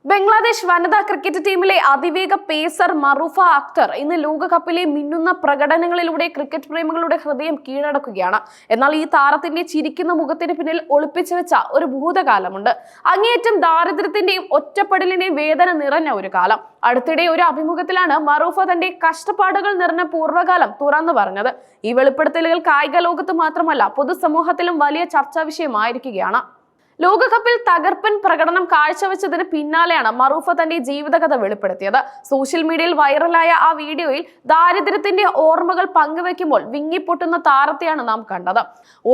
ബംഗ്ലാദേശ് വനിതാ ക്രിക്കറ്റ് ടീമിലെ അതിവേഗ പേസർ മറൂഫ അക്തർ ഇന്ന് ലോകകപ്പിലെ മിന്നുന്ന പ്രകടനങ്ങളിലൂടെ ക്രിക്കറ്റ് പ്രേമികളുടെ ഹൃദയം കീഴടക്കുകയാണ്. എന്നാൽ ഈ താരത്തിന്റെ ചിരിക്കുന്ന മുഖത്തിന് പിന്നിൽ ഒളിപ്പിച്ചു വെച്ച ഒരു ഭൂതകാലമുണ്ട്. അങ്ങേയറ്റം ദാരിദ്ര്യത്തിന്റെയും ഒറ്റപ്പെടലിന്റെയും വേദന നിറഞ്ഞ ഒരു കാലം. അടുത്തിടെ ഒരു അഭിമുഖത്തിലാണ് മറൂഫ തന്റെ കഷ്ടപ്പാടുകൾ നിറഞ്ഞ പൂർവ്വകാലം തുറന്നു പറഞ്ഞത്. ഈ വെളിപ്പെടുത്തലുകൾ കായിക ലോകത്ത് മാത്രമല്ല പൊതുസമൂഹത്തിലും വലിയ ചർച്ചാ വിഷയമായിരിക്കുകയാണ്. ലോകകപ്പിൽ തകർപ്പൻ പ്രകടനം കാഴ്ചവെച്ചതിന് പിന്നാലെയാണ് മറൂഫ തന്റെ ജീവിതകഥ വെളിപ്പെടുത്തിയത്. സോഷ്യൽ മീഡിയയിൽ വൈറലായ ആ വീഡിയോയിൽ ദാരിദ്ര്യത്തിന്റെ ഓർമ്മകൾ പങ്കുവെക്കുമ്പോൾ വിങ്ങിപ്പൊട്ടുന്ന താരത്തെയാണ് നാം കണ്ടത്.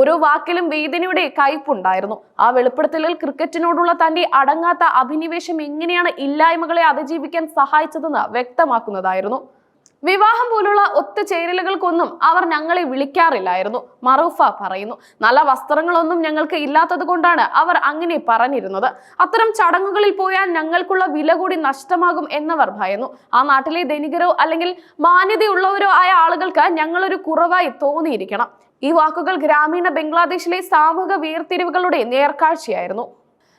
ഓരോ വാക്കിലും വേദനയുടെ കയ്പുണ്ടായിരുന്നു. ആ വെളിപ്പെടുത്തലിൽ ക്രിക്കറ്റിനോടുള്ള തന്റെ അടങ്ങാത്ത അഭിനിവേശം എങ്ങനെയാണ് ഇല്ലായ്മകളെ അതിജീവിക്കാൻ സഹായിച്ചതെന്ന് വ്യക്തമാക്കുന്നതായിരുന്നു. വിവാഹം പോലുള്ള ഒത്തുചേരലുകൾക്കൊന്നും അവർ ഞങ്ങളെ വിളിക്കാറില്ലായിരുന്നു, മറൂഫ പറയുന്നു. നല്ല വസ്ത്രങ്ങളൊന്നും ഞങ്ങൾക്ക് ഇല്ലാത്തത് കൊണ്ടാണ് അവർ അങ്ങനെ പറഞ്ഞിരുന്നത്. അത്തരം ചടങ്ങുകളിൽ പോയാൽ ഞങ്ങൾക്കുള്ള വില കൂടി നഷ്ടമാകും എന്നവർ ഭയന്നു. ആ നാട്ടിലെ ധനികരോ അല്ലെങ്കിൽ മാന്യതയുള്ളവരോ ആയ ആളുകൾക്ക് ഞങ്ങളൊരു കുറവായി തോന്നിയിരിക്കണം. ഈ വാക്കുകൾ ഗ്രാമീണ ബംഗ്ലാദേശിലെ സാമൂഹിക വേർതിരിവുകളുടെ നേർക്കാഴ്ചയായിരുന്നു.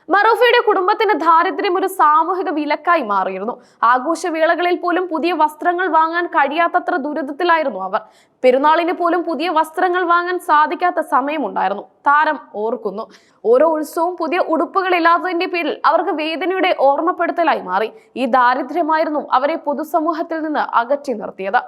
മറൂഫയുടെ കുടുംബത്തിന് ദാരിദ്ര്യം ഒരു സാമൂഹിക വിലക്കായി മാറിയിരുന്നു. ആഘോഷവേളകളിൽ പോലും പുതിയ വസ്ത്രങ്ങൾ വാങ്ങാൻ കഴിയാത്തത്ര ദുരിതത്തിലായിരുന്നു അവർ. പെരുന്നാളിന് പോലും പുതിയ വസ്ത്രങ്ങൾ വാങ്ങാൻ സാധിക്കാത്ത സമയമുണ്ടായിരുന്നു. താരം ഓർക്കുന്നു. ഓരോ ഉത്സവവും പുതിയ ഉടുപ്പുകളില്ലാത്തതിന്റെ പേരിൽ അവർക്ക് വേദനയുടെ ഓർമ്മപ്പെടുത്തലായി മാറി. ഈ ദാരിദ്ര്യമായിരുന്നു അവരെ പൊതുസമൂഹത്തിൽ നിന്ന് അകറ്റി നിർത്തിയത്.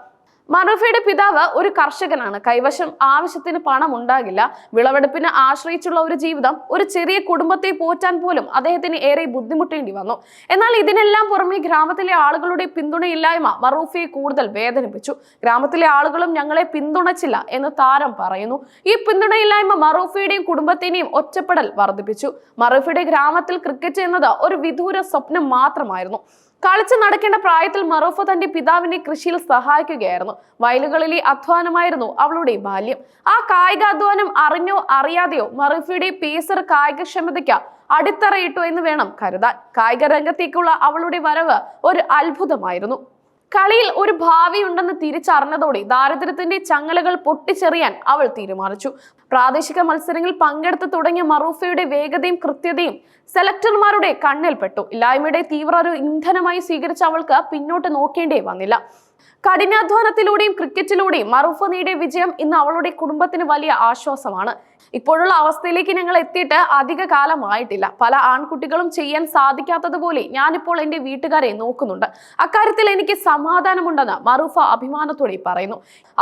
മറൂഫയുടെ പിതാവ് ഒരു കർഷകനാണ്. കൈവശം ആവശ്യത്തിന് പണം ഉണ്ടാകില്ല. വിളവെടുപ്പിനെ ആശ്രയിച്ചുള്ള ഒരു ജീവിതം, ഒരു ചെറിയ കുടുംബത്തെ പോറ്റാൻ പോലും അദ്ദേഹത്തിന് ഏറെ ബുദ്ധിമുട്ടേണ്ടി വന്നു. എന്നാൽ ഇതിനെല്ലാം പുറമെ ഗ്രാമത്തിലെ ആളുകളുടെ പിന്തുണയില്ലായ്മ മറൂഫയെ കൂടുതൽ വേദനിപ്പിച്ചു. ഗ്രാമത്തിലെ ആളുകളും ഞങ്ങളെ പിന്തുണച്ചില്ല എന്ന് താരം പറയുന്നു. ഈ പിന്തുണയില്ലായ്മ മറൂഫയുടെയും കുടുംബത്തിന്റെയും ഒറ്റപ്പെടൽ വർദ്ധിപ്പിച്ചു. മറൂഫയുടെ ഗ്രാമത്തിൽ ക്രിക്കറ്റ് എന്നത് ഒരു വിദൂര സ്വപ്നം മാത്രമായിരുന്നു. കളിച്ചു നടക്കേണ്ട പ്രായത്തിൽ മറൂഫ തന്റെ പിതാവിനെ കൃഷിയിൽ സഹായിക്കുകയായിരുന്നു. വയലുകളിലെ അധ്വാനമായിരുന്നു അവളുടെ ബാല്യം. ആ കായികാധ്വാനം അറിഞ്ഞോ അറിയാതെയോ മറൂഫയുടെ പേസർ കായികക്ഷമതയ്ക്ക് അടിത്തറയിട്ടു എന്ന് വേണം കരുതാൻ. കായിക രംഗത്തേക്കുള്ള അവളുടെ വരവ് ഒരു അത്ഭുതമായിരുന്നു. കളിയിൽ ഒരു ഭാവി ഉണ്ടെന്ന് തിരിച്ചറിഞ്ഞതോടെ ദാരിദ്ര്യത്തിന്റെ ചങ്ങലകൾ പൊട്ടിച്ചെറിയാൻ അവൾ തീരുമാനിച്ചു. പ്രാദേശിക മത്സരങ്ങളിൽ പങ്കെടുത്തു തുടങ്ങിയ മറൂഫയുടെ വേഗതയും കൃത്യതയും സെലക്ടർമാരുടെ കണ്ണിൽപ്പെട്ടു. ഇല്ലായ്മയുടെ തീവ്ര ഒരു ഇന്ധനമായി സ്വീകരിച്ച അവൾക്ക് പിന്നോട്ട് നോക്കേണ്ടേ വന്നില്ല. കഠിനാധ്വാനത്തിലൂടെയും ക്രിക്കറ്റിലൂടെയും മറൂഫ നേടിയ വിജയം ഇന്ന് അവളുടെ കുടുംബത്തിന് വലിയ ആശ്വാസമാണ്. ഇപ്പോഴുള്ള അവസ്ഥയിലേക്ക് ഞങ്ങൾ എത്തിയിട്ട് അധിക കാലമായിട്ടില്ല. പല ആൺകുട്ടികളും ചെയ്യാൻ സാധിക്കാത്തതുപോലെ ഞാനിപ്പോൾ എൻ്റെ വീട്ടുകാരെ നോക്കുന്നുണ്ട്. അക്കാര്യത്തിൽ എനിക്ക് സമാധാനമുണ്ടെന്ന് മറൂഫ അഭിമാനത്തോടെ പറയുന്നു.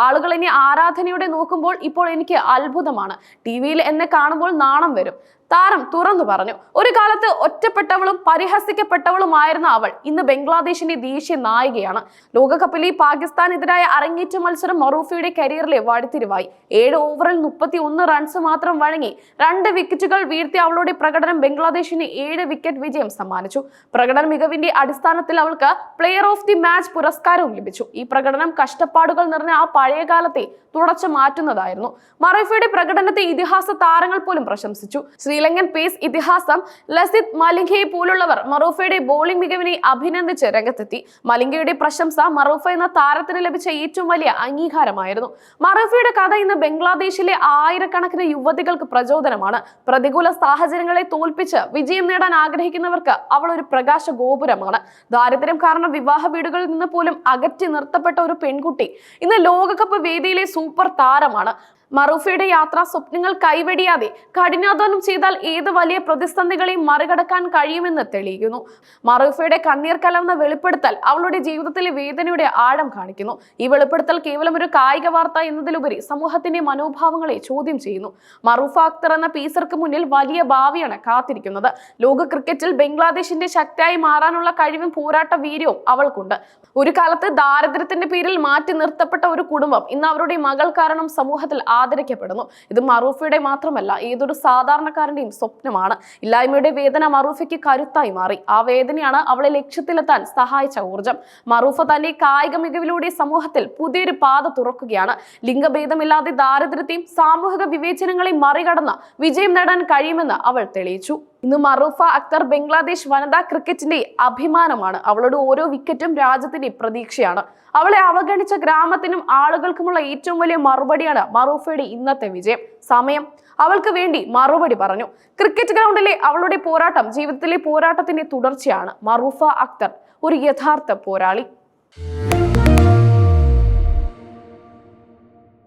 ആളുകൾ എന്നെ ആരാധനയോടെ നോക്കുമ്പോൾ ഇപ്പോൾ എനിക്ക് അത്ഭുതമാണ്. ടിവിയിൽ എന്നെ കാണുമ്പോൾ നാണം വരും, താരം തുറന്നു പറഞ്ഞു. ഒരു കാലത്ത് ഒറ്റപ്പെട്ടവളും പരിഹസിക്കപ്പെട്ടവളുമായിരുന്ന അവൾ ഇന്ന് ബംഗ്ലാദേശിന്റെ ദേശീയ നായികയാണ്. ലോകകപ്പിലെ പാകിസ്ഥാനെതിരായ അരങ്ങേറ്റ മത്സരം മറൂഫയുടെ കരിയറിലെ വഴിത്തിരിവായി. 7 ഓവറിൽ 31 റൺസ് മാത്രം വഴങ്ങി 2 വിക്കറ്റുകൾ വീഴ്ത്തിയ അവളുടെ പ്രകടനം ബംഗ്ലാദേശിന് 7 വിക്കറ്റ് വിജയം സമ്മാനിച്ചു. പ്രകടന മികവിന്റെ അടിസ്ഥാനത്തിൽ അവൾക്ക് പ്ലെയർ ഓഫ് ദി മാച്ച് പുരസ്കാരവും ലഭിച്ചു. ഈ പ്രകടനം കഷ്ടപ്പാടുകൾ നിറഞ്ഞ ആ പഴയകാലത്തെ തുടച്ചു മാറ്റുന്നതായിരുന്നു. മറൂഫയുടെ പ്രകടനത്തെ ഇതിഹാസ താരങ്ങൾ പോലും പ്രശംസിച്ചു. ശ്രീലങ്കൻ പേസ് ഇതിഹാസം ലസിത് മലിംഗയെ പോലുള്ളവർ മറൂഫയുടെ ബോളിംഗ് മികവിനെ അഭിനന്ദിച്ച് രംഗത്തെത്തി. മലിംഗയുടെ പ്രശംസ മറൂഫ എന്ന താരത്തിന് ലഭിച്ച ഏറ്റവും വലിയ അംഗീകാരമായിരുന്നു. മറൂഫയുടെ കഥ ഇന്ന് ബംഗ്ലാദേശിലെ ആയിരക്കണക്കിന് യുവതികൾക്ക് പ്രചോദനമാണ്. പ്രതികൂല സാഹചര്യങ്ങളെ തോൽപ്പിച്ച് വിജയം നേടാൻ ആഗ്രഹിക്കുന്നവർക്ക് അവൾ ഒരു പ്രകാശ ഗോപുരമാണ്. ദാരിദ്ര്യം കാരണം വിവാഹ വീടുകളിൽ നിന്ന് പോലും അകറ്റി നിർത്തപ്പെട്ട ഒരു പെൺകുട്ടി ഇന്ന് ലോകകപ്പ് വേദിയിലെ സൂപ്പർ താരമാണ്. മറൂഫയുടെ യാത്രാ സ്വപ്നങ്ങൾ കൈവെടിയാതെ കഠിനാധ്വാനം ചെയ്താൽ ഏത് വലിയ പ്രതിസന്ധികളെയും മറികടക്കാൻ കഴിയുമെന്ന് തെളിയിക്കുന്നു. മറൂഫയുടെ കണ്ണീർ കലർന്ന വെളിപ്പെടുത്തൽ അവളുടെ ജീവിതത്തിലെ വേദനയുടെ ആഴം കാണിക്കുന്നു. ഈ വെളിപ്പെടുത്തൽ കേവലം ഒരു കായിക വാർത്ത എന്നതിലുപരി സമൂഹത്തിന്റെ മനോഭാവങ്ങളെ ചോദ്യം ചെയ്യുന്നു. മറൂഫ അക്തർ എന്ന പേസർക്ക് മുന്നിൽ വലിയ ഭാവിയാണ് കാത്തിരിക്കുന്നത്. ലോക ക്രിക്കറ്റിൽ ബംഗ്ലാദേശിന്റെ ശക്തിയായി മാറാനുള്ള കഴിവും പോരാട്ട വീര്യവും അവൾക്കുണ്ട്. ഒരു കാലത്ത് ദാരിദ്ര്യത്തിന്റെ പേരിൽ മാറ്റി നിർത്തപ്പെട്ട ഒരു കുടുംബം ഇന്ന് അവരുടെ മകൾ കാരണം സമൂഹത്തിൽ ആദരിക്കപ്പെടുന്നു. ഇത് മറൂഫയുടെ മാത്രമല്ല, ഏതൊരു സാധാരണക്കാരന്റെയും സ്വപ്നമാണ്. ഇല്ലായ്മയുടെ വേദന മറൂഫയ്ക്ക് കരുത്തായി മാറി. ആ വേദനയാണ് അവളെ ലക്ഷ്യത്തിലെത്താൻ സഹായിച്ച ഊർജം. മറൂഫ തന്റെ കായിക മികവിലൂടെ സമൂഹത്തിൽ പുതിയൊരു പാത തുറക്കുകയാണ്. ലിംഗഭേദമില്ലാതെ ദാരിദ്ര്യത്തെയും സാമൂഹിക വിവേചനങ്ങളെയും മറികടന്ന് വിജയം നേടാൻ കഴിയുമെന്ന് അവൾ തെളിയിച്ചു. ഇന്ന് മറൂഫ അക്തർ ബംഗ്ലാദേശ് വനിതാ ക്രിക്കറ്റിന്റെ അഭിമാനമാണ്. അവളുടെ ഓരോ വിക്കറ്റും രാജ്യത്തിന്റെ പ്രതീക്ഷയാണ്. അവളെ അവഗണിച്ച ഗ്രാമത്തിനും ആളുകൾക്കുമുള്ള ഏറ്റവും വലിയ മറുപടിയാണ് മറൂഫയുടെ ഇന്നത്തെ വിജയം. സമയം അവൾക്ക് വേണ്ടി മറുപടി പറഞ്ഞു. ക്രിക്കറ്റ് ഗ്രൗണ്ടിലെ അവളുടെ പോരാട്ടം ജീവിതത്തിലെ പോരാട്ടത്തിന്റെ തുടർച്ചയാണ്. മറൂഫ അക്തർ ഒരു യഥാർത്ഥ പോരാളി.